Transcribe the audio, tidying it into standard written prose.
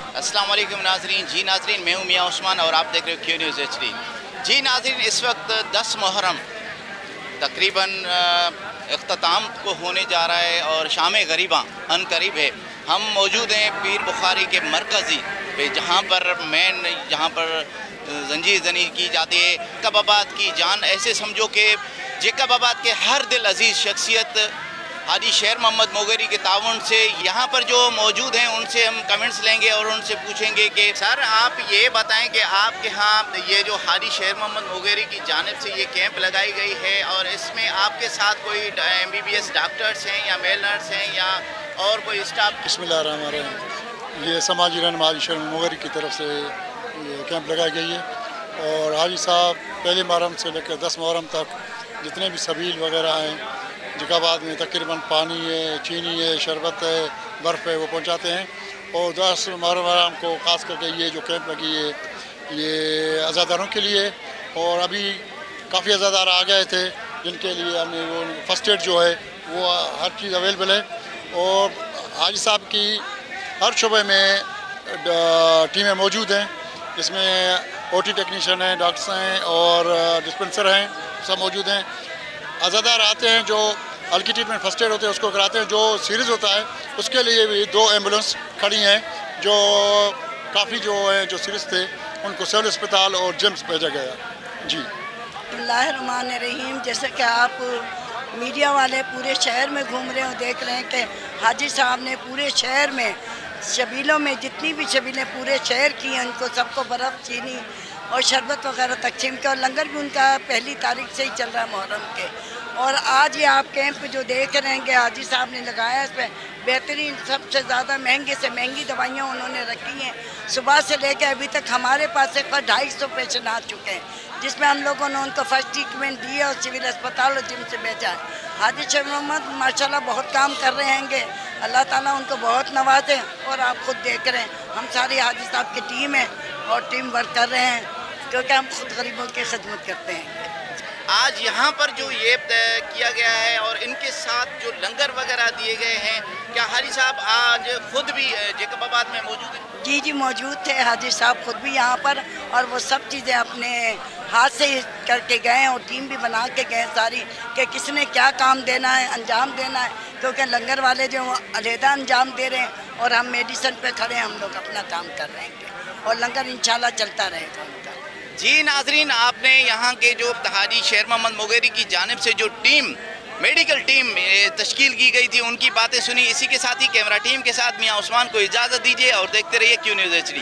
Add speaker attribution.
Speaker 1: अस्सलाम वालेकुम नाजरीन। जी नाजरीन, मैं हूँ मियाँ उस्मान और आप देख रहे हो क्यू न्यूज़ HD। जी नाजरीन, इस वक्त 10 मुहर्रम तकरीबन इख्तिताम को होने जा रहा है और शाम गरीबा अन करीब है। हम मौजूद हैं पीर बुखारी के मरकज़ी पे, जहाँ पर जंजीर जनी की जाती है। कबाबात की जान ऐसे समझो कि जे कबाबात के हर दिल अजीज़ शख्सियत हाजी शेर मोहम्मद मोगेरी के ताउन से यहाँ पर जो मौजूद हैं उनसे हम कमेंट्स लेंगे और उनसे पूछेंगे कि सर आप ये बताएं कि आपके यहाँ ये जो हाजी शेर मोहम्मद मोगेरी की जानिब से ये कैंप लगाई गई है और इसमें आपके साथ कोई MBBS डॉक्टर्स हैं या मेल नर्स हैं या और कोई स्टाफ?
Speaker 2: बिस्मिल्लाहिर्रहमानिर्रहीम। ये समाजी रहनुमा हाजी शेर मोगेरी की तरफ से ये कैंप लगाई गई है और हाजी साहब पहले मुहर्रम से लेकर 10 मुहर्रम तक जितने भी सबील वगैरह हैं जिकाबाद में तकरीबन पानी है, चीनी है, शरबत है, बर्फ़ है, वो पहुंचाते हैं। और 10 मुहर्रम को ख़ास करके ये जो कैंप लगी है ये अज़ादारों के लिए। और अभी काफ़ी अज़ादार आ गए थे जिनके लिए हमने वो फ़र्स्ट एड जो है वो हर चीज़ अवेलेबल है। और हाजी साहब की हर शोबे में टीमें मौजूद हैं, इसमें OT टेक्नीशियन हैं, डॉक्टर्स हैं और डिस्पेंसर हैं, सब मौजूद हैं। अज़ादार आते हैं जो हल्की ट्रीटमेंट फर्स्ट एड होते हैं उसको कराते हैं, जो सीरियस होता है उसके लिए भी 2 एम्बुलेंस खड़ी हैं। जो काफ़ी जो है जो सीरियस थे उनको सिविल अस्पताल और जिम्स भेजा गया। जी
Speaker 3: बिस्मिल्लाहिर्रहमानिर्रहीम। जैसे कि आप मीडिया वाले पूरे शहर में घूम रहे हो, देख रहे हैं कि हाजी साहब ने पूरे शहर में शबीलों में जितनी भी शबीलें पूरे शहर की हैं उनको सबको बर्फ़, चीनी और शरबत वगैरह तकसीम किया। और लंगर भी उनका पहली तारीख से ही चल रहा है मुहर्रम के। और आज ये आप कैंप जो देख रहे हैं कि हाजी साहब ने लगाया, इस पर बेहतरीन सबसे ज़्यादा महंगे से महंगी दवाइयाँ उन्होंने रखी हैं। सुबह से लेकर अभी तक हमारे पास एक 250 पेशेंट आ चुके हैं, जिसमें हम लोगों ने उनको फर्स्ट ट्रीटमेंट दी है और सिविल अस्पताल और जिम से भेजा है। हाजी शेर मोहम्मद माशाल्लाह बहुत काम कर रहे हैंगे, अल्लाह ताला उनको बहुत नवाजे। और आप खुद देख रहे हैं हम सारी हाजी साहब की टीम है और टीम वर्क कर रहे हैं क्योंकि हम खुद गरीबों की खिदमत करते हैं।
Speaker 1: आज यहाँ पर जो ये किया गया है और इनके साथ जो लंगर वगैरह दिए गए हैं, क्या हाजी साहब आज खुद भी जेकबाबाद में मौजूद हैं?
Speaker 3: जी जी मौजूद थे हाजी साहब खुद भी यहाँ पर, और वो सब चीज़ें अपने हाथ से करके गए और टीम भी बना के गए सारी कि किसने क्या काम देना है, अंजाम देना है। क्योंकि लंगर वाले जो अलहदा अंजाम दे रहे हैं और हम मेडिसन पे खड़े हैं, हम लोग अपना काम कर रहे हैं और लंगर इंशाल्लाह चलता रहेगा उनका।
Speaker 1: जी नाजरीन, आपने यहाँ के जो हाजी शेर मोहम्मद मोगेरी की जानिब से जो टीम मेडिकल टीम तश्कील की गई थी उनकी बातें सुनी। इसी के साथ ही कैमरा टीम के साथ मियाँ उस्मान को इजाज़त दीजिए और देखते रहिए क्यू न्यूज़ HD।